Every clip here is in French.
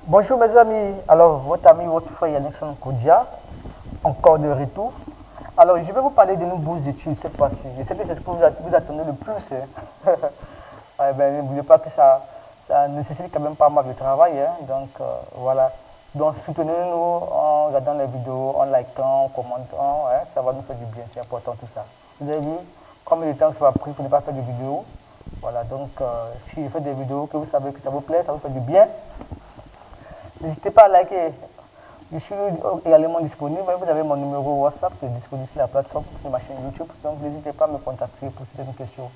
Bonjour mes amis, alors votre ami, votre frère Yannickson Kodia, encore de retour. Alors je vais vous parler de nos bourses d'études cette fois-ci. Je sais que c'est ce que vous attendez le plus. Ouais, ben, n'oubliez pas que ça nécessite quand même pas mal de travail. Donc voilà. Donc soutenez-nous en regardant les vidéos, en likant, en commentant. Ça va nous faire du bien, c'est important tout ça. Vous avez vu combien de temps ça va pris pour ne pas faire de vidéos. Voilà, donc si je fais des vidéos que vous savez que ça vous plaît, ça vous fait du bien. N'hésitez pas à liker. Je suis également disponible. Vous avez mon numéro WhatsApp qui est disponible sur la plateforme de ma chaîne YouTube. Donc n'hésitez pas à me contacter pour certaines questions.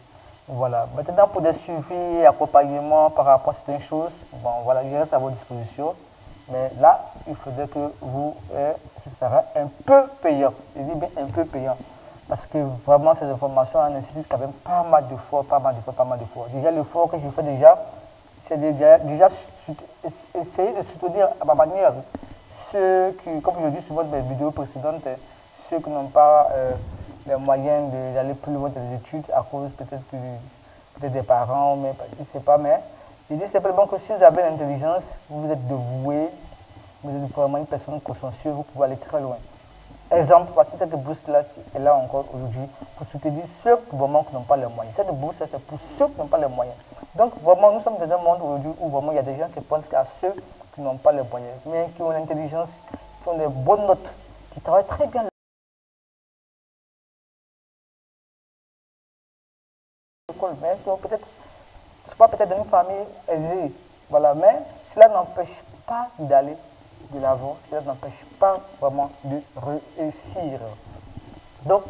Voilà. Maintenant, pour des suivis et accompagnements par rapport à certaines choses, bon, voilà, je reste à votre disposition. Mais là, il faudrait que vous, ce sera un peu payant. Je dis bien un peu payant. Parce que vraiment, ces informations nécessitent quand même pas mal d'efforts, pas mal d'efforts. Déjà, l'effort que je fais déjà, c'est déjà essayer de soutenir à ma manière ceux qui, comme je dis souvent dans mes vidéos précédentes, ceux qui n'ont pas les moyens d'aller plus loin dans les études à cause peut-être des parents, mais je ne sais pas, mais je dis simplement que si vous avez l'intelligence, vous êtes dévoué, vous êtes vraiment une personne consciencieuse, vous pouvez aller très loin. Exemple, voici cette bourse-là qui est là encore aujourd'hui pour soutenir ceux vraiment qui n'ont pas les moyens. Cette bourse, c'est pour ceux qui n'ont pas les moyens. Donc, vraiment, nous sommes dans un monde aujourd'hui où vraiment il y a des gens qui pensent qu'à ceux qui n'ont pas les moyens, mais qui ont l'intelligence, qui ont des bonnes notes, qui travaillent très bien l'école, mais qui ont peut-être, soit peut-être dans une famille aisée, voilà, mais cela n'empêche pas d'aller de l'avant, cela n'empêche pas vraiment de réussir. Donc,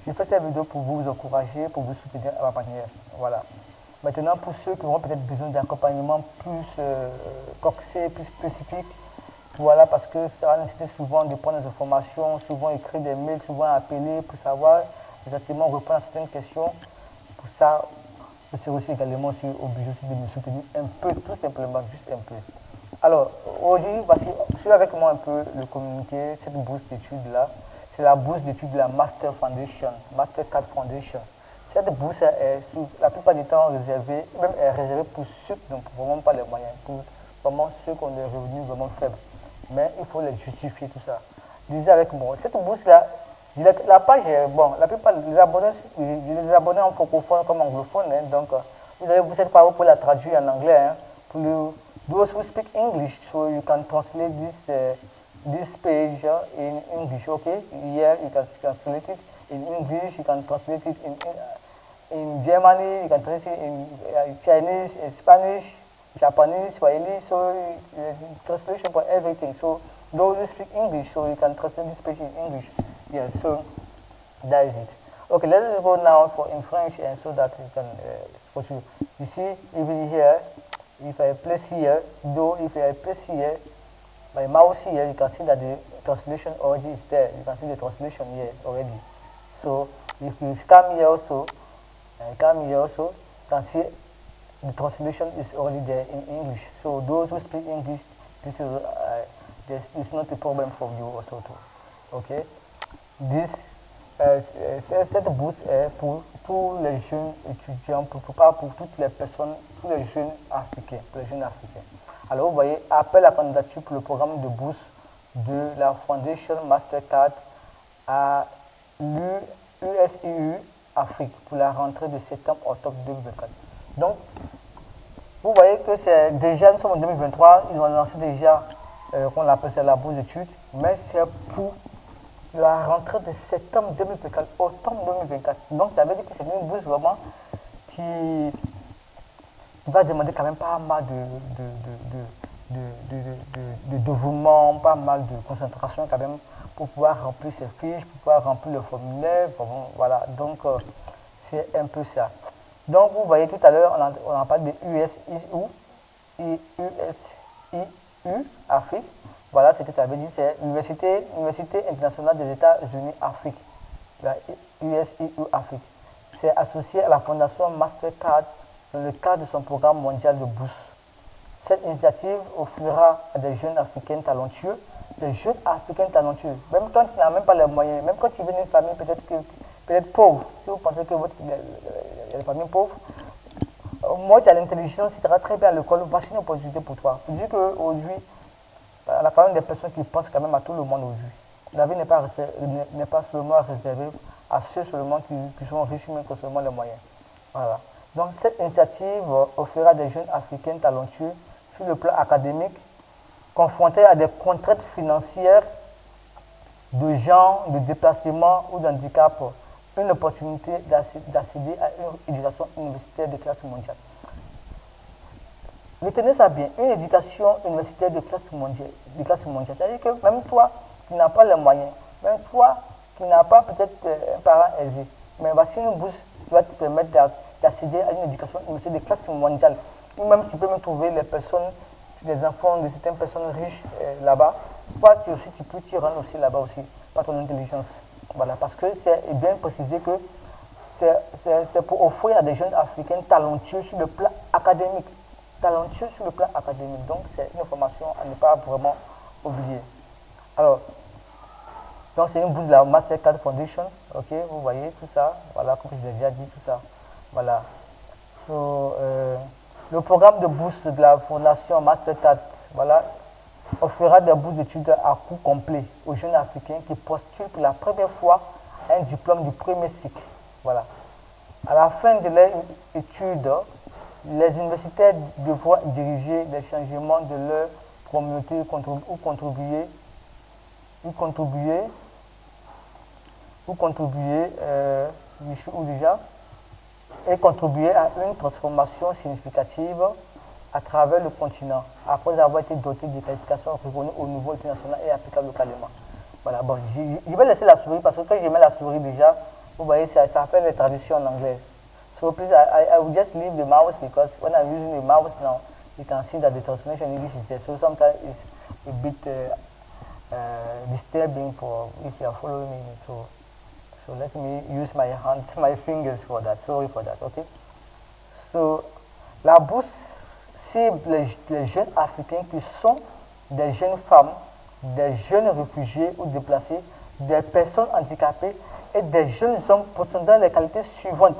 je fais cette vidéo pour vous encourager, pour vous soutenir à ma manière. Voilà. Maintenant, pour ceux qui auront peut-être besoin d'accompagnement plus coxé, plus spécifique, voilà, parce que ça nécessite souvent de prendre des informations, souvent écrire des mails, souvent appeler pour savoir exactement répondre à certaines questions. Pour ça, je serai aussi également aussi obligé aussi de me soutenir un peu, tout simplement, juste un peu. Alors, aujourd'hui, voici, suivez avec moi un peu le communiqué, cette bourse d'études-là. C'est la bourse d'études de la Master Foundation, Mastercard Foundation. Cette bourse est la plupart du temps réservée, même est réservée pour ceux qui n'ont vraiment pas les moyens, pour vraiment ceux qui ont des revenus vraiment faibles. Mais il faut les justifier, tout ça. Lisez avec moi. Cette bourse-là, la page est, bon, la plupart des abonnés, les abonnés en francophone comme anglophone, donc vous allez vous êtes pas pour la traduire en anglais, pour le, those who speak English, so you can translate this page in English, okay? Here you can translate it in English, you can translate it in Germany, you can translate it in Chinese, in Spanish, Japanese, Swahili, so translation for everything. So those who speak English, so you can translate this page in English. Yes, so that is it. Okay, let's go now for in French, and so that you can continue. You see, even here, if I place here, though if I place here, my mouse here, you can see that the translation already is there. You can see the translation here already. So if you come here also, you can see the translation is already there in English. So those who speak English, this is not a problem for you also too. Okay. This cette bourse est pour tous les jeunes étudiants, pas pour toutes les personnes, tous les jeunes africains, Alors vous voyez, appel à candidature pour le programme de bourse de la Foundation Mastercard à l'USIU Afrique pour la rentrée de septembre-octobre 2024. Donc, vous voyez que c'est déjà, nous sommes en 2023, ils ont lancé déjà, qu'on appelle ça la bourse d'études, mais c'est pour la rentrée de septembre 2024, octobre 2024. Donc, ça veut dire que c'est une bourse vraiment qui va demander quand même pas mal de dévouement, pas mal de concentration quand même pour pouvoir remplir ses fiches, pour pouvoir remplir le formulaire. Voilà, donc c'est un peu ça. Donc, vous voyez tout à l'heure, on en parle de USIU Afrique. Voilà ce que ça veut dire, c'est l'Université internationale des États-Unis Afrique, la USIU Afrique. C'est associé à la Fondation Mastercard dans le cadre de son programme mondial de bourse. Cette initiative offrira à des jeunes africains talentueux, même quand ils n'ont même pas les moyens, même quand ils viennent d'une famille peut-être pauvre, si vous pensez que il y a des familles pauvres, moi, tu as l'intelligence, tu seras très bien à l'école, voici une opportunité pour toi. Il faut dire qu'aujourd'hui, il y a quand même des personnes qui pensent quand même à tout le monde aujourd'hui. La vie n'est pas seulement réservée à ceux seulement qui sont riches, mais que seulement les moyens. Voilà. Donc cette initiative offrira des jeunes africains talentueux sur le plan académique, confrontés à des contraintes financières, de genre, de déplacement ou d'handicap, une opportunité d'accéder à une éducation universitaire de classe mondiale. Retenez ça bien, une éducation universitaire de classe mondiale. C'est-à-dire que même toi qui n'as pas les moyens, même toi qui n'as pas peut-être un parent aisé, mais voici une bourse qui va te permettre d'accéder à une éducation universitaire de classe mondiale. Ou même tu peux même trouver les personnes, les enfants de certaines personnes riches là-bas. Toi aussi, tu peux t'y rendre aussi là-bas aussi, par ton intelligence. Voilà, parce que c'est bien précisé que c'est pour offrir à des jeunes africains talentueux sur le plan académique. Talentueux sur le plan académique. Donc, c'est une information à ne pas vraiment oublier. Alors, donc c'est une bourse de la Mastercard Foundation. Ok, vous voyez tout ça. Voilà, comme je l'ai déjà dit, tout ça. Voilà. Le programme de bourse de la Fondation Mastercard, voilà, offrira des bourses d'études à coût complet aux jeunes africains qui postulent pour la première fois un diplôme du premier cycle. Voilà. À la fin de leur étude, les universitaires devront diriger les changements de leur communauté ou contribuer à une transformation significative à travers le continent, après avoir été doté de qualifications reconnues au niveau international et applicables localement. Voilà, bon, je vais laisser la souris parce que quand je mets la souris déjà, vous voyez, ça fait les traductions en anglais. So please, I will just leave the mouse because when I'm using the mouse now, you can see that the translation in English is there. So sometimes it's a bit disturbing for if you are following me. So let me use my hands, my fingers for that. Sorry for that, okay? So, la bourse cible les jeunes africains qui sont des jeunes femmes, des jeunes réfugiés ou déplacés, des personnes handicapées et des jeunes hommes possédant les qualités suivantes.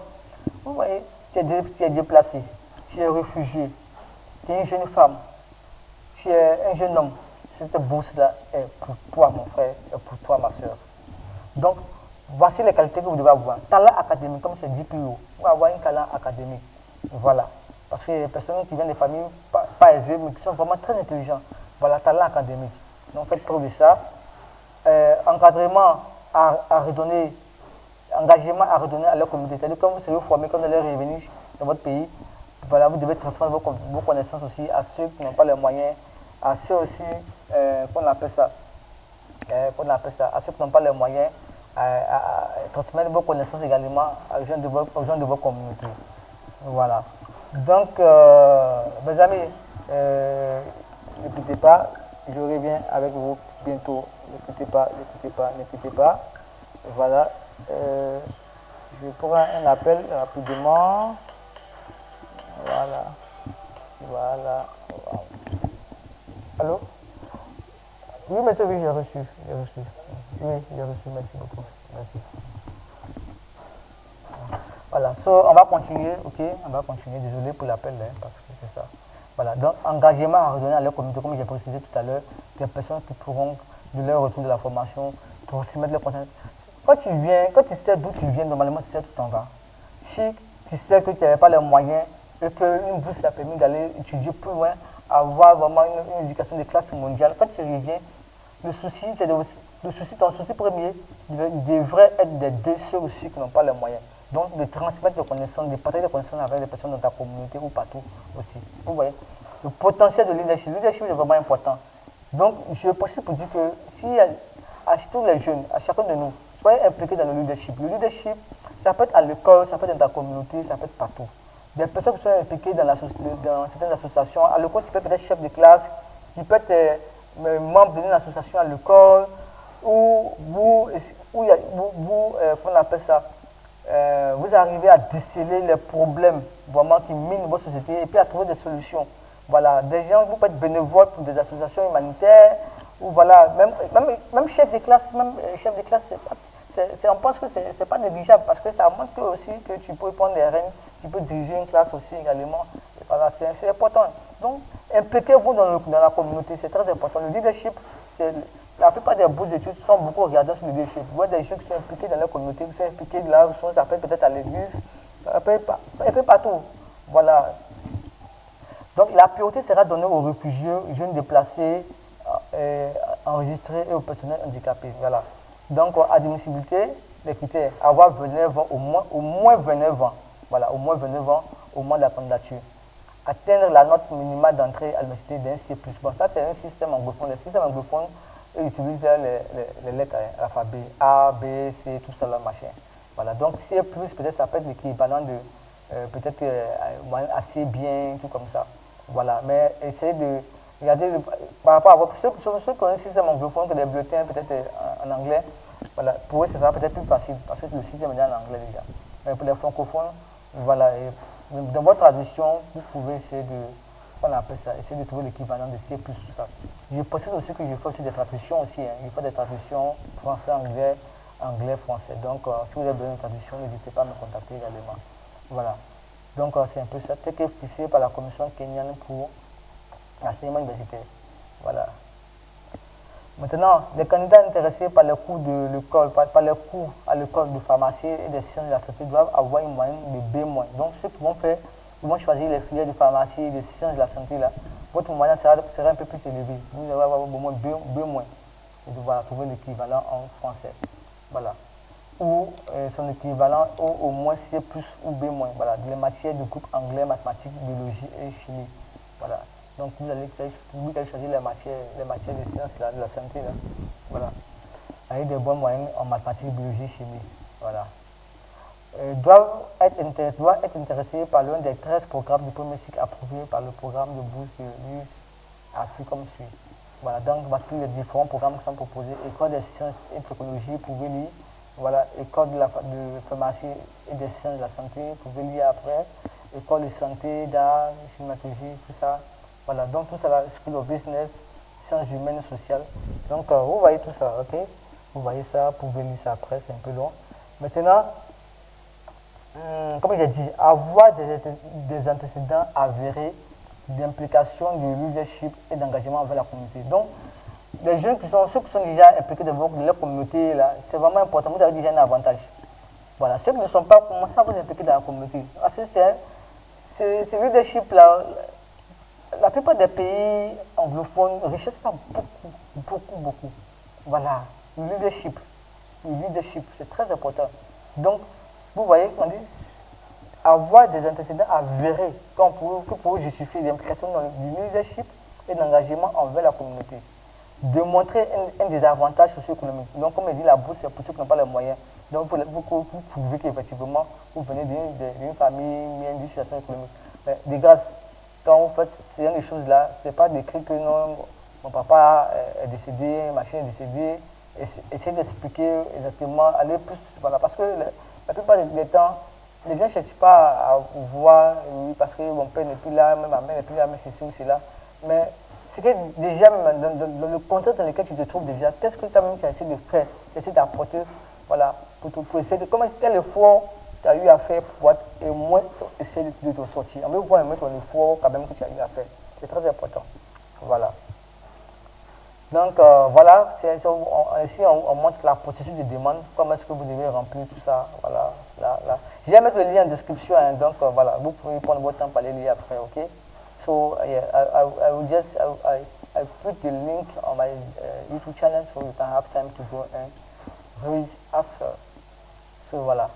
Vous voyez, tu es déplacé, tu es réfugié, tu es une jeune femme, tu es un jeune homme. Cette bourse-là est pour toi, mon frère, et pour toi, ma soeur. Donc, voici les qualités que vous devez avoir. Talent académique, comme c'est dit plus haut. Vous devez avoir un talent académique. Voilà. Parce que les personnes qui viennent des familles pas aisées, mais qui sont vraiment très intelligents. Voilà, talent académique. Donc, faites preuve de ça. Encadrement à redonner, engagement à redonner à leur communauté. C'est-à-dire que quand vous serez formé, quand vous allez revenir dans votre pays, voilà, vous devez transmettre vos connaissances aussi à ceux qui n'ont pas les moyens, à ceux aussi, qu'on appelle ça, à ceux qui n'ont pas les moyens, à transmettre vos connaissances également aux gens de vos communautés. Voilà. Donc, mes amis, n'écoutez pas, je reviens avec vous bientôt. N'écoutez pas. Voilà. Je prends un appel rapidement. Voilà. Allô? Oui, monsieur, oui, j'ai reçu. Oui, j'ai reçu, merci beaucoup. Merci. Voilà, on va continuer, ok? On va continuer, désolé pour l'appel, hein, parce que c'est ça. Voilà, donc engagement à redonner à leur communauté, comme j'ai précisé tout à l'heure, des personnes qui pourront, de leur retour de la formation, transmettre leur contenu. Quand tu sais d'où tu viens, normalement tu sais tout en va. Si tu sais que tu n'avais pas les moyens et qu'une bourse t'a permis d'aller étudier plus loin, avoir vraiment une éducation de classe mondiale, quand tu reviens, ton souci premier devrait être d'aider ceux aussi qui n'ont pas les moyens. Donc de transmettre des connaissances, de partager des connaissances avec les personnes dans ta communauté ou partout aussi. Vous voyez, le potentiel de leadership. Le leadership est vraiment important. Donc je précise pour dire que si à tous les jeunes, à chacun de nous, soyez impliqués dans le leadership. Le leadership, ça peut être à l'école, ça peut être dans ta communauté, ça peut être partout. Des personnes qui sont impliquées dans certaines associations, à l'école, tu peux être chef de classe, tu peux être membre d'une association à l'école, où on appelle ça, vous arrivez à déceler les problèmes vraiment qui minent votre société et puis à trouver des solutions. Voilà, des gens, vous pouvez être bénévole pour des associations humanitaires, ou voilà, même chef de classe, on pense que ce n'est pas négligeable parce que ça montre que aussi que tu peux prendre des rênes, tu peux diriger une classe aussi également. Voilà, c'est important. Donc, impliquez-vous dans la communauté, c'est très important. Le leadership, la plupart des bourses d'études sont beaucoup regardées sur le leadership. Vous voyez des gens qui sont impliqués dans la communauté, qui sont impliqués là, ça peut peut-être à l'église, un peu partout. Voilà. Donc, la priorité sera donnée aux réfugiés, jeunes déplacés, enregistrés et aux personnels handicapés. Voilà. Donc, admissibilité, les critères, avoir 29 ans, au moins 29 ans. Voilà, au moins 29 ans au moment de la candidature. Atteindre la note minimale d'entrée à l'université d'un C++. Bon, ça, c'est un système anglophone. Le système anglophone, ils utilisent les lettres, l'alphabet A, B, C, tout ça, là, machin. Voilà, donc C++, peut-être, ça peut être l'équivalent de, peut-être, assez bien, tout comme ça. Voilà, mais essayez de regarder, par rapport à votre, ceux qui ont un système anglophone, que des bulletins, peut-être en anglais, voilà, pour eux, ça sera peut-être plus facile, parce que le système est en anglais déjà. Mais pour les francophones, voilà, et dans votre traduction, vous pouvez essayer de, on appelle ça, essayer de trouver l'équivalent de C++, tout ça. Je précise aussi que je fais aussi des traductions aussi, hein. Je fais des traductions français-anglais, anglais-français. Donc, si vous avez besoin de traduction, n'hésitez pas à me contacter également. Voilà. Donc, c'est un peu ça, tel que fixé par la commission kenyane pour l'enseignement universitaire. Voilà. Maintenant, les candidats intéressés par les cours de l'école, par les cours à l'école de pharmacie et des sciences de la santé doivent avoir une moyenne de B-. Donc, ceux qui vont faire, ils vont choisir les filières de pharmacie et des sciences de la santé là. Votre moyenne sera un peu plus élevée. Vous allez avoir au moins B-. Et voilà, trouver l'équivalent en français. Voilà. Ou son équivalent au moins C+ ou B-. Voilà. Les matières du groupe anglais, mathématiques, biologie et chimie. Voilà. Donc vous allez choisir les matières de sciences de la santé. Là. Voilà. Avec des bonnes moyennes en mathématiques, biologie, chimie. Voilà. Doivent être intéressés par l'un des 13 programmes du premier cycle approuvés par le programme de bourse de l'US Afrique comme suit. Voilà, donc voici les différents programmes qui sont proposés. École des sciences et technologies, vous pouvez lire. Voilà, école de pharmacie et des sciences de la santé, vous pouvez lire après. École de santé, d'art, cinématologie, tout ça. Voilà, donc tout ça, là, School of Business, sciences humaines et sociales. Donc, vous voyez tout ça, ok? Vous voyez ça, vous pouvez lire ça après, c'est un peu long. Maintenant, comme j'ai dit, avoir des antécédents avérés d'implication, de leadership et d'engagement envers la communauté. Donc, les jeunes ceux qui sont déjà impliqués dans leur communauté, là, c'est vraiment important. Vous avez déjà un avantage. Voilà, ceux qui ne sont pas, commencez à vous impliquer dans la communauté. Parce que ce leadership-là, la plupart des pays anglophones recherchent ça beaucoup. Voilà, le leadership, c'est très important. Donc, vous voyez, on dit, avoir des antécédents avérés pour justifier l'implication dans le leadership et l'engagement envers la communauté. Démontrer un désavantage socio-économique. Donc, comme je dis, la bourse, c'est pour ceux qui n'ont pas les moyens. Donc, vous prouvez qu'effectivement, vous venez d'une famille, d'une situation économique. Mais de grâce, quand vous faites ce genre de choses-là, ce n'est pas d'écrire que non, mon papa est décédé, ma chaîne est décédée. Essayez d'expliquer exactement, aller plus. Voilà, parce que la plupart des temps, les gens ne cherchent pas à voir, oui, parce que mon père n'est plus là, même ma mère n'est plus là, mais c'est ou cela. Mais c'est que déjà, dans le contexte dans lequel tu te trouves déjà, qu'est-ce que toi-même tu as essayé de faire, tu as essayé d'apporter, voilà, pour essayer de, quel effort tu as eu à faire pour au moins essayer de te sortir. On veut voir ton effort quand même que tu as eu à faire. C'est très important. Voilà. Donc, voilà, ici on montre la procédure de demande, comment est-ce que vous devez remplir tout ça. Voilà, là. Je vais mettre le lien en description, hein, donc voilà, vous pouvez prendre votre temps pour aller lire après, ok? So, yeah, I will just, I put the link on my YouTube channel so you can have time to go and read after. So, voilà.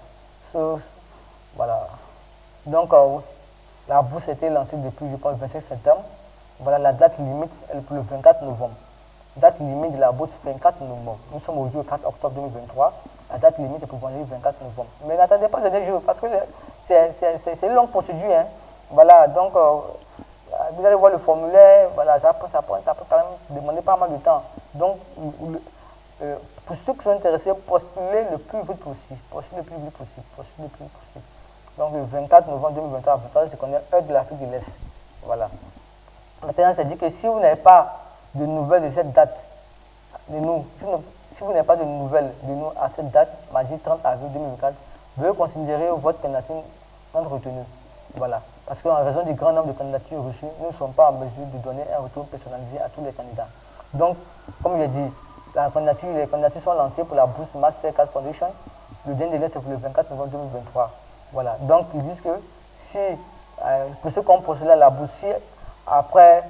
Voilà. Donc, la bourse a été lancée depuis, je pense, le 25 septembre. Voilà, la date limite, elle est pour le 24 novembre. Date limite de la bourse, 24 novembre. Nous sommes aujourd'hui au 4 octobre 2023. La date limite est pour vendredi 24 novembre. Mais n'attendez pas le dernier jour, parce que c'est une longue procédure. Hein. Voilà, donc, vous allez voir le formulaire, voilà, ça peut quand même demander pas mal de temps. Donc, pour ceux qui sont intéressés, postulez le plus vite possible. Donc, le 24 novembre 2023, c'est qu'on est heure de l'Afrique de l'Est. Voilà. Maintenant, ça dit que si vous n'avez pas de nouvelles de cette date, de nous, si vous n'avez pas de nouvelles de nous à cette date, mardi 30 avril 2024, veuillez considérer votre candidature non retenue. Voilà. Parce qu'en raison du grand nombre de candidatures reçues, nous ne sommes pas en mesure de donner un retour personnalisé à tous les candidats. Donc, comme je l'ai dit, les candidatures sont lancées pour la bourse Mastercard Foundation. Le dernier délai, c'est pour le 24 novembre 2023. Voilà. Donc, ils disent que si, pour ceux qui ont postulé à la bourse, si après,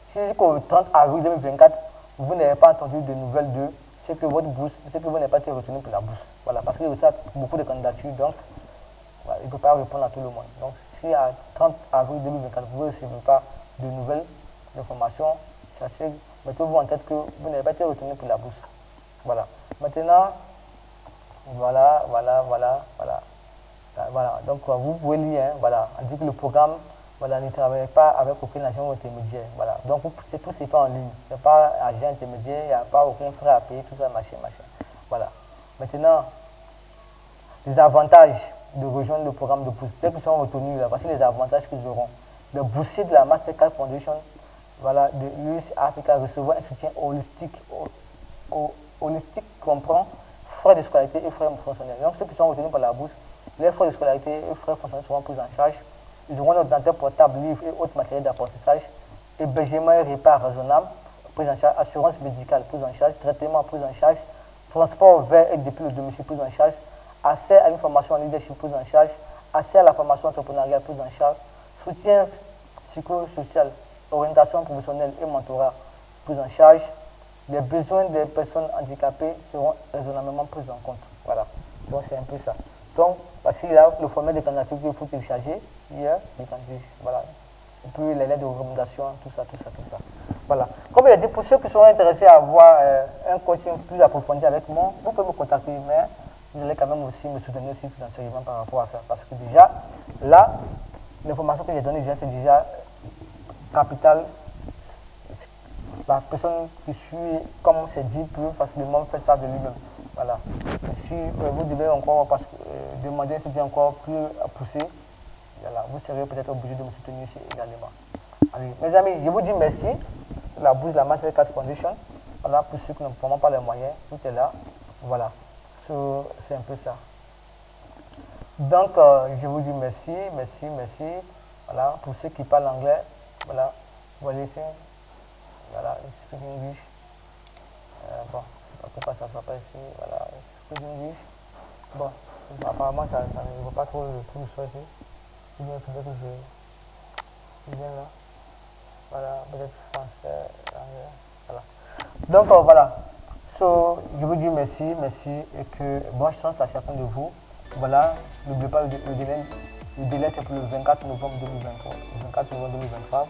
si jusqu'au 30 avril 2024, vous n'avez pas entendu de nouvelles d'eux, c'est que votre bourse, c'est que vous n'avez pas été retenu pour la bourse. Voilà. Parce qu'il y a beaucoup de candidatures, donc, voilà, il ne peut pas répondre à tout le monde. Donc, si à 30 avril 2024, vous ne recevez pas de nouvelles informations, sachez, mettez-vous en tête que vous n'avez pas été retenu pour la bourse. Voilà. Maintenant, voilà. Donc, vous pouvez lire, hein, voilà. On dit que le programme, voilà, ne travaille pas avec aucun agent intermédiaire. Voilà. Donc, tout se fait en ligne. Il n'y a pas d'agent intermédiaire, il n'y a pas aucun frais à payer, tout ça, machin. Voilà. Maintenant, les avantages de rejoindre le programme de bourse. Ceux qui sont retenus, là, voici les avantages qu'ils auront. Le boursier de la Mastercard Foundation, voilà, de l'US Africa recevoir un soutien holistique. Holistique comprend frais de scolarité et frais fonctionnels. Donc, ceux qui sont retenus par la bourse, les frais de scolarité et frais fonctionnels seront pris en charge. Ils auront un ordinateur portable, livres et autres matériels d'apprentissage, hébergement et repas raisonnables, prise en charge, assurance médicale, prise en charge, traitement, prise en charge, transport vers et depuis le domicile, prise en charge, accès à une formation en leadership, prise en charge, accès à la formation entrepreneuriale, prise en charge, soutien psychosocial, orientation professionnelle et mentorat, prise en charge. Les besoins des personnes handicapées seront raisonnablement pris en compte. Voilà. Donc, c'est un peu ça. Donc, voici là le format de candidature qu'il faut télécharger. Hier, voilà. Et puis les lettres de recommandation, tout ça. Voilà. Comme je l'ai dit, pour ceux qui sont intéressés à avoir un coaching plus approfondi avec moi, vous pouvez me contacter, mais vous allez quand même aussi me soutenir aussi financièrement par rapport à ça. Parce que déjà, là, l'information que j'ai donnée, c'est déjà capital. La personne qui suit, comme c'est dit, peut facilement faire ça de lui-même. Voilà. Si vous devez encore demander un soutien encore plus poussé, voilà, vous serez peut-être obligé de me soutenir ici également. Allez, mes amis, je vous dis merci. La bourse de la Mastercard Foundation. Voilà, pour ceux qui ne font pas les moyens, tout est là. Voilà. C'est un peu ça. Donc, je vous dis merci. Voilà, pour ceux qui parlent anglais, voilà, voilà ici. Voilà, speak English. Bon, je ne sais pas pourquoi ça ne soit pas ici. Voilà, speak English. Bon, apparemment, ça ne vaut pas trop le coup de choisir. Il faudrait que je vienne là. Voilà, peut-être français, anglais. Voilà. Donc, voilà. Je vous dis merci et que bonne chance à chacun de vous. Voilà, n'oubliez pas le délai c'est pour le 24 novembre 2023. Le 24 novembre 2023.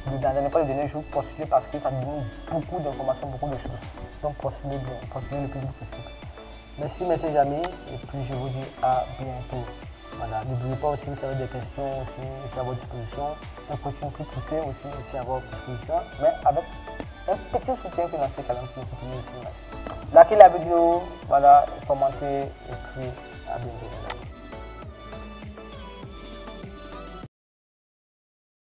N'allez pas le dernier jour postuler parce que ça donne beaucoup d'informations, beaucoup de choses. Donc postulez bien, postulez le plus vite possible. Merci mes amis et puis je vous dis à bientôt. Voilà, n'oubliez pas aussi que vous avez des questions aussi à votre disposition. Un coaching plus poussé aussi à votre disposition, mais avec un petit soutien financier quand même qui nous soutient aussi. Likez la vidéo, voilà, commentez et puis à bientôt.